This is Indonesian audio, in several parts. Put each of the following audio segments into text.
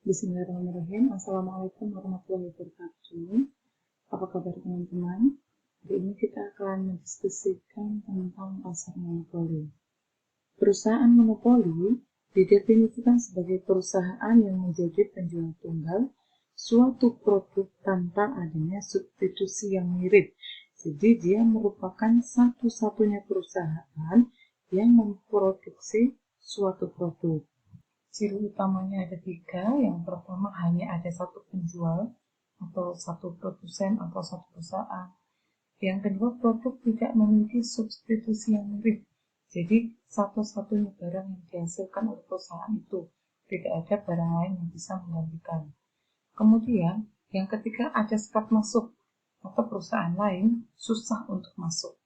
Bismillahirrahmanirrahim. Assalamualaikum warahmatullahi wabarakatuh. Apa kabar teman-teman? Hari ini kita akan mendiskusikan tentang pasar monopoli. Perusahaan monopoli didefinisikan sebagai perusahaan yang menjadi penjual tunggal suatu produk tanpa adanya substitusi yang mirip. Jadi dia merupakan satu-satunya perusahaan yang memproduksi suatu produk. Ciri utamanya ada 3. Yang pertama, hanya ada satu penjual atau satu produsen atau satu perusahaan. Yang kedua, produk tidak memiliki substitusi yang mirip. Jadi satu-satunya barang yang dihasilkan oleh perusahaan itu, tidak ada barang lain yang bisa menggantikan. Kemudian yang ketiga, ada sekat masuk atau perusahaan lain susah untuk masuk.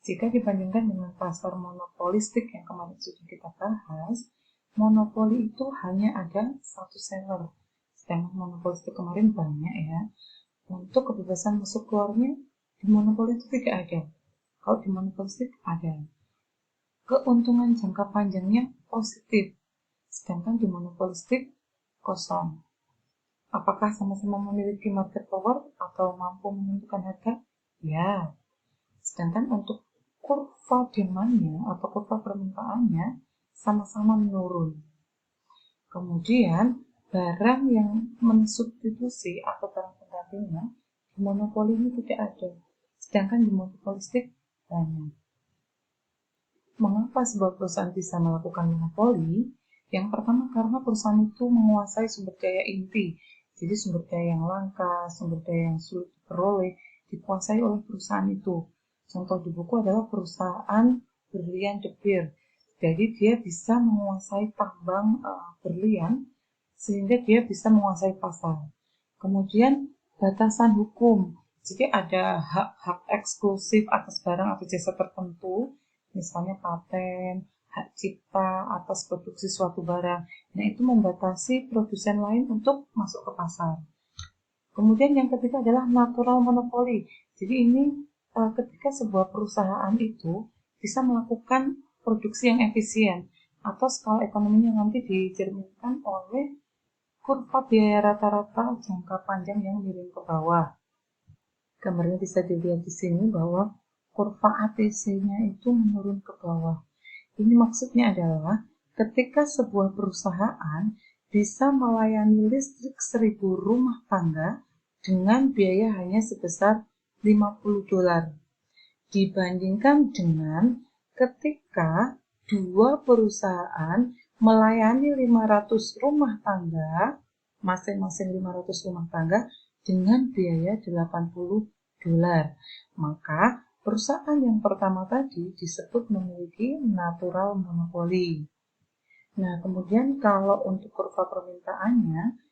Jika dibandingkan dengan pasar monopolistik yang kemarin sudah kita bahas, monopoli itu hanya ada satu seller, sedangkan monopolistik kemarin banyak ya. Untuk kebebasan masuk keluarnya di monopoli itu tidak ada. Kalau di monopolistik ada. Keuntungan jangka panjangnya positif, sedangkan di monopolistik kosong. Apakah sama-sama memiliki market power atau mampu menentukan harga? Ya. Sedangkan untuk kurva demandnya atau kurva permintaannya sama-sama menurun. Kemudian barang yang mensubstitusi atau barang penggantinya di monopoli ini tidak ada, sedangkan di monopolistik banyak. Mengapa sebuah perusahaan bisa melakukan monopoli? Yang pertama, karena perusahaan itu menguasai sumber daya inti. Jadi sumber daya yang langka, sumber daya yang sulit diperoleh, dikuasai oleh perusahaan itu. Contoh di buku adalah perusahaan berlian De Beers. Jadi dia bisa menguasai tambang berlian sehingga dia bisa menguasai pasar. Kemudian batasan hukum. Jadi ada hak eksklusif atas barang atau jasa tertentu, misalnya paten, hak cipta atas produksi suatu barang. Nah, itu membatasi produsen lain untuk masuk ke pasar. Kemudian yang ketiga adalah natural monopoli. Jadi ini ketika sebuah perusahaan itu bisa melakukan produksi yang efisien atau skala ekonominya nanti dicerminkan oleh kurva biaya rata-rata jangka panjang yang miring ke bawah. Gambarnya bisa dilihat di sini bahwa kurva ATC-nya itu menurun ke bawah. Ini maksudnya adalah ketika sebuah perusahaan bisa melayani listrik 1000 rumah tangga dengan biaya hanya sebesar $50, dibandingkan dengan ketika dua perusahaan melayani 500 rumah tangga, masing-masing 500 rumah tangga dengan biaya $80. Maka perusahaan yang pertama tadi disebut memiliki natural monopoli. Nah, kemudian kalau untuk kurva permintaannya,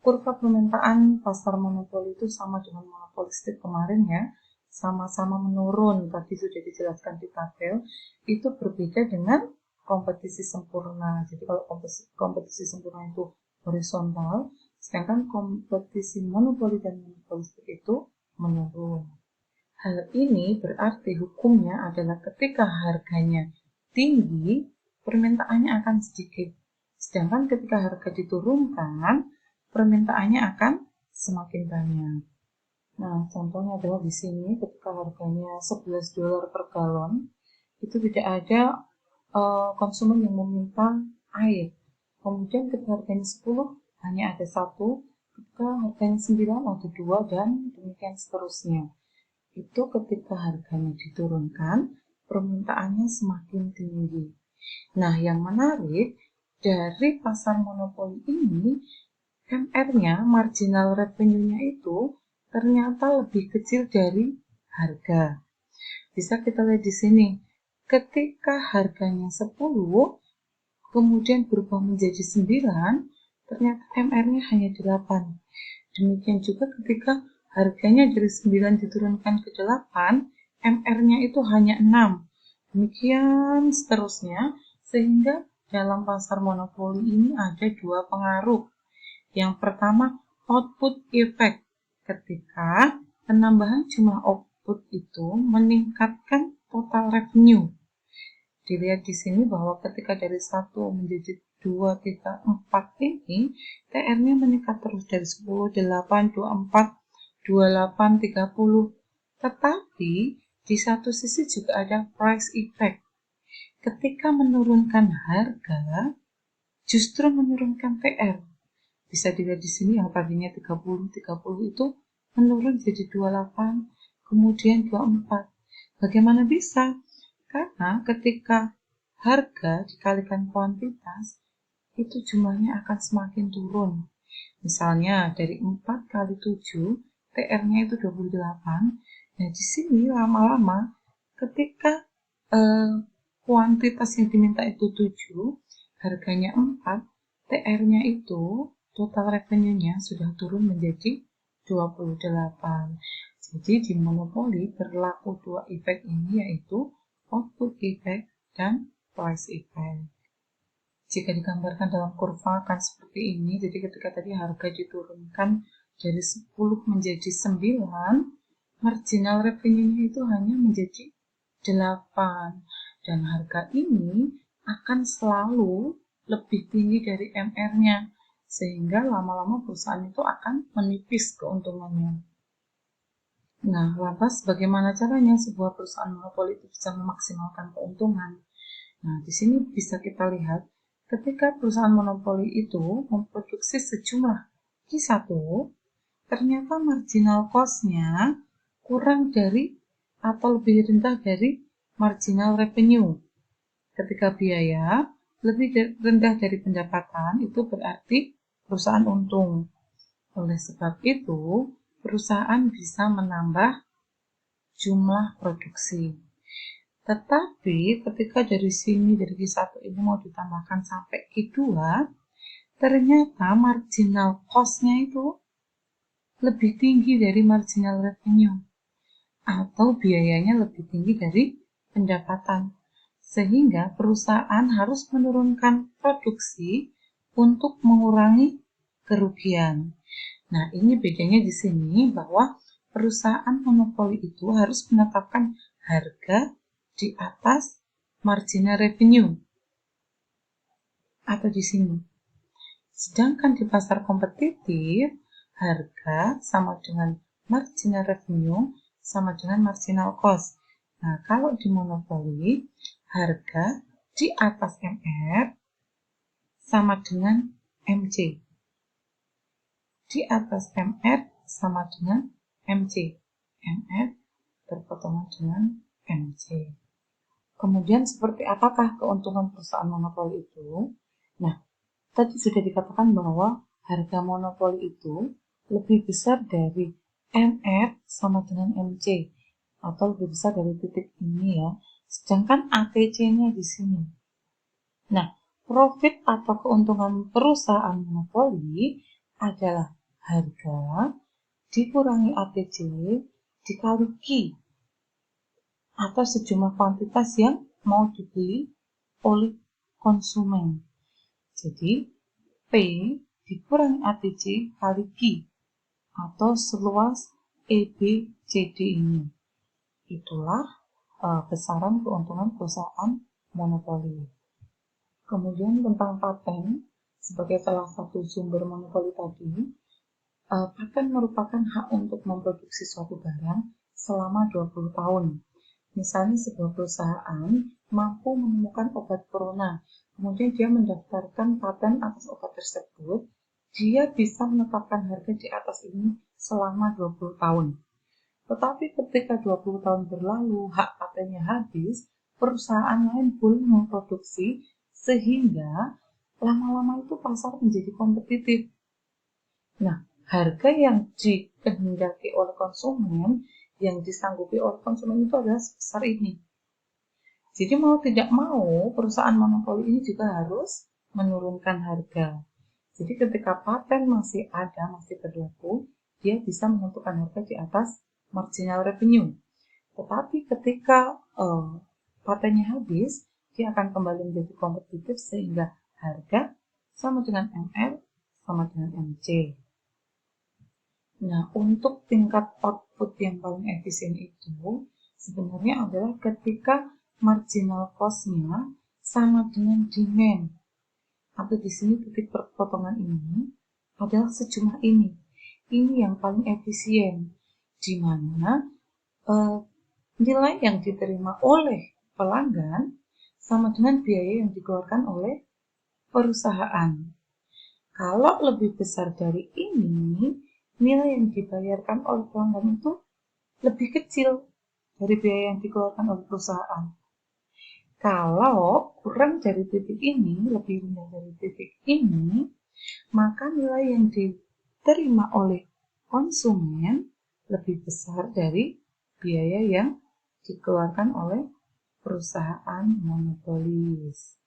kurva permintaan pasar monopoli itu sama dengan monopolistik kemarin ya, sama-sama menurun. Tadi sudah dijelaskan di tabel. Itu berbeda dengan kompetisi sempurna. Jadi kalau kompetisi sempurna itu horizontal, sedangkan kompetisi monopoli dan monopolistik itu menurun. Hal ini berarti hukumnya adalah ketika harganya tinggi, permintaannya akan sedikit. Sedangkan ketika harga diturunkan, permintaannya akan semakin banyak. Nah, contohnya adalah di sini ketika harganya $11 per galon, itu tidak ada konsumen yang meminta air. Kemudian ketika harganya 10, hanya ada 1, ketika harganya 9 ada 2, dan demikian seterusnya. Itu ketika harganya diturunkan, permintaannya semakin tinggi. Nah, yang menarik dari pasar monopoli ini, MR-nya, marginal revenue-nya itu ternyata lebih kecil dari harga. Bisa kita lihat di sini. Ketika harganya 10, kemudian berubah menjadi 9, ternyata MR-nya hanya 8. Demikian juga ketika harganya dari 9 diturunkan ke 8, MR-nya itu hanya 6. Demikian seterusnya, sehingga dalam pasar monopoli ini ada dua pengaruh. Yang pertama, output effect. Ketika penambahan jumlah output itu meningkatkan total revenue. Dilihat di sini bahwa ketika dari 1 menjadi 234 ini TR-nya meningkat terus dari 10, 8, 24, 28, 30. Tetapi di satu sisi juga ada price effect. Ketika menurunkan harga, justru menurunkan TR. Bisa dilihat di sini yang tadinya 30 itu menurun jadi 28, kemudian 24. Bagaimana bisa? Karena ketika harga dikalikan kuantitas, itu jumlahnya akan semakin turun. Misalnya dari 4 kali 7, TR-nya itu 28. Nah, di sini lama-lama ketika kuantitas yang diminta itu 7, harganya 4, TR-nya itu total revenue-nya sudah turun menjadi 28. Jadi di monopoli berlaku dua efek ini, yaitu output effect dan price effect. Jika digambarkan dalam kurva akan seperti ini, jadi ketika tadi harga diturunkan dari 10 menjadi 9, marginal revenue-nya itu hanya menjadi 8. Dan harga ini akan selalu lebih tinggi dari MR-nya, sehingga lama-lama perusahaan itu akan menipis keuntungannya. Nah, lantas bagaimana caranya sebuah perusahaan monopoli itu bisa memaksimalkan keuntungan? Nah, di sini bisa kita lihat ketika perusahaan monopoli itu memproduksi sejumlah Q1, ternyata marginal cost-nya kurang dari atau lebih rendah dari marginal revenue. Ketika biaya lebih rendah dari pendapatan, itu berarti perusahaan untung. Oleh sebab itu, perusahaan bisa menambah jumlah produksi. Tetapi ketika dari sini, dari Q1 ini mau ditambahkan sampai Q2, ternyata marginal cost-nya itu lebih tinggi dari marginal revenue, atau biayanya lebih tinggi dari pendapatan. Sehingga perusahaan harus menurunkan produksi untuk mengurangi kerugian. Nah, ini bedanya di sini bahwa perusahaan monopoli itu harus menetapkan harga di atas marginal revenue atau di sini. Sedangkan di pasar kompetitif, harga sama dengan marginal revenue sama dengan marginal cost. Nah, kalau di monopoli, harga di atas MR sama dengan MC. Di atas MR sama dengan MC. MR berpotongan dengan MC. Kemudian seperti apakah keuntungan perusahaan monopoli itu? Nah, tadi sudah dikatakan bahwa harga monopoli itu lebih besar dari MR sama dengan MC, atau lebih besar dari titik ini ya. Sedangkan ATC-nya di sini. Nah, profit atau keuntungan perusahaan monopoli adalah harga dikurangi ATC dikali Q, atau sejumlah kuantitas yang mau dibeli oleh konsumen. Jadi, P dikurangi ATC kali Q, atau seluas EBCD ini. Itulah besaran keuntungan perusahaan monopoli. Kemudian tentang paten, sebagai salah satu sumber monopoli tadi, paten merupakan hak untuk memproduksi suatu barang selama 20 tahun. Misalnya sebuah perusahaan mampu menemukan obat corona, kemudian dia mendaftarkan paten atas obat tersebut, dia bisa menetapkan harga di atas ini selama 20 tahun. Tetapi ketika 20 tahun berlalu, hak patennya habis, perusahaan lain boleh memproduksi, sehingga lama-lama itu pasar menjadi kompetitif. Nah, harga yang dikehendaki oleh konsumen, yang disanggupi oleh konsumen itu adalah sebesar ini. Jadi mau tidak mau, perusahaan monopoli ini juga harus menurunkan harga. Jadi ketika paten masih ada, masih berlaku, dia bisa menentukan harga di atas marginal revenue. Tetapi ketika patennya habis, dia akan kembali menjadi kompetitif sehingga harga sama dengan MR sama dengan MC. Nah, untuk tingkat output yang paling efisien itu sebenarnya adalah ketika marginal cost-nya sama dengan demand, atau di sini titik perpotongan ini adalah sejumlah ini. Ini yang paling efisien, di mana nilai yang diterima oleh pelanggan sama dengan biaya yang dikeluarkan oleh perusahaan. Kalau lebih besar dari ini, nilai yang dibayarkan oleh pelanggan itu lebih kecil dari biaya yang dikeluarkan oleh perusahaan. Kalau kurang dari titik ini, lebih rendah dari titik ini, maka nilai yang diterima oleh konsumen lebih besar dari biaya yang dikeluarkan oleh perusahaan monopolis.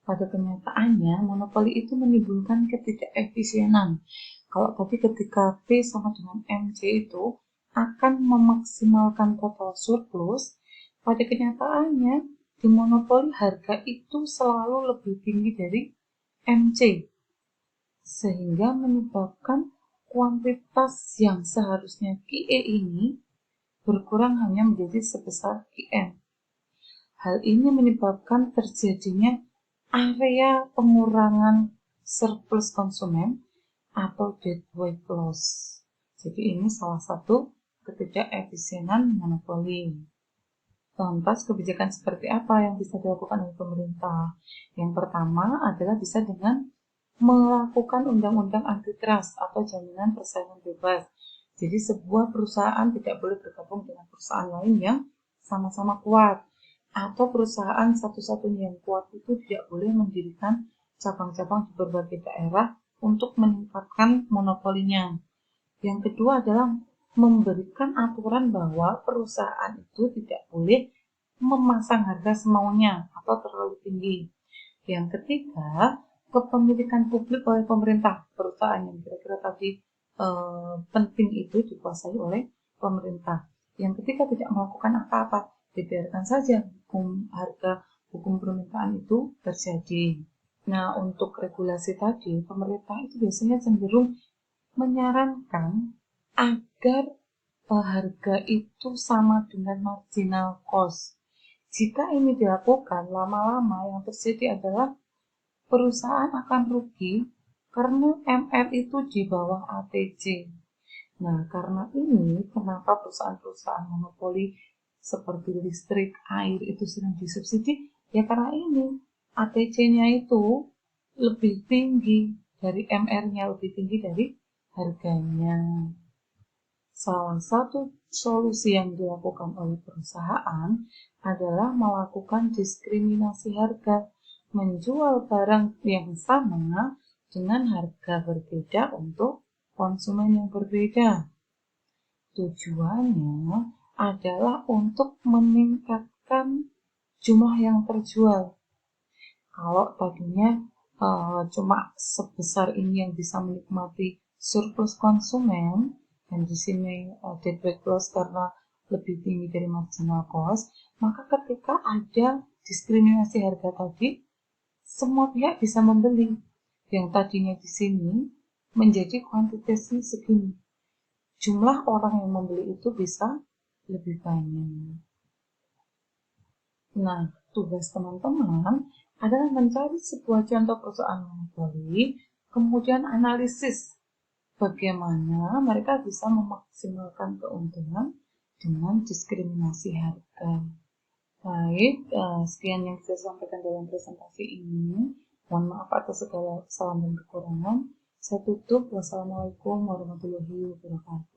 Pada kenyataannya, monopoli itu menimbulkan ketidakefisienan. Kalau tadi ketika P sama dengan MC itu akan memaksimalkan total surplus, pada kenyataannya di monopoli harga itu selalu lebih tinggi dari MC, sehingga menyebabkan kuantitas yang seharusnya QE ini berkurang hanya menjadi sebesar QM. Hal ini menyebabkan terjadinya area pengurangan surplus konsumen atau deadweight loss. Jadi ini salah satu ketidakefisienan monopoli. Lantas kebijakan seperti apa yang bisa dilakukan oleh pemerintah? Yang pertama adalah bisa dengan melakukan undang-undang antitrust atau jaminan persaingan bebas. Jadi sebuah perusahaan tidak boleh bergabung dengan perusahaan lain yang sama-sama kuat. Atau perusahaan satu-satunya yang kuat itu tidak boleh mendirikan cabang-cabang di berbagai daerah untuk meningkatkan monopolinya. Yang kedua adalah memberikan aturan bahwa perusahaan itu tidak boleh memasang harga semaunya atau terlalu tinggi. Yang ketiga, kepemilikan publik oleh pemerintah. Perusahaan yang kira-kira tadi penting itu dikuasai oleh pemerintah. Yang ketiga, tidak melakukan apa-apa, dibiarkan saja hukum permintaan itu terjadi. Nah, untuk regulasi tadi, pemerintah itu biasanya cenderung menyarankan agar harga itu sama dengan marginal cost. Jika ini dilakukan, lama-lama yang terjadi adalah perusahaan akan rugi karena MR itu di bawah ATC. Nah, karena ini, kenapa perusahaan-perusahaan monopoli seperti listrik, air itu sering disubsidi? Ya karena ini, ATC-nya itu lebih tinggi dari MR-nya, lebih tinggi dari harganya. Salah satu solusi yang dilakukan oleh perusahaan adalah melakukan diskriminasi harga, menjual barang yang sama dengan harga berbeda untuk konsumen yang berbeda. Tujuannya adalah untuk meningkatkan jumlah yang terjual. Kalau tadinya cuma sebesar ini yang bisa menikmati surplus konsumen, dan di sini deadweight loss karena lebih tinggi dari marginal cost, maka ketika ada diskriminasi harga tadi, semua pihak bisa membeli. Yang tadinya di sini menjadi kuantitasnya segini. Jumlah orang yang membeli itu bisa lebih banyak. Nah, tugas teman-teman adalah mencari sebuah contoh perusahaan monopoli, kemudian analisis bagaimana mereka bisa memaksimalkan keuntungan dengan diskriminasi harga. Baik, sekian yang saya sampaikan dalam presentasi ini. Mohon maaf atas segala kesalahan dan kekurangan. Saya tutup. Wassalamualaikum warahmatullahi wabarakatuh.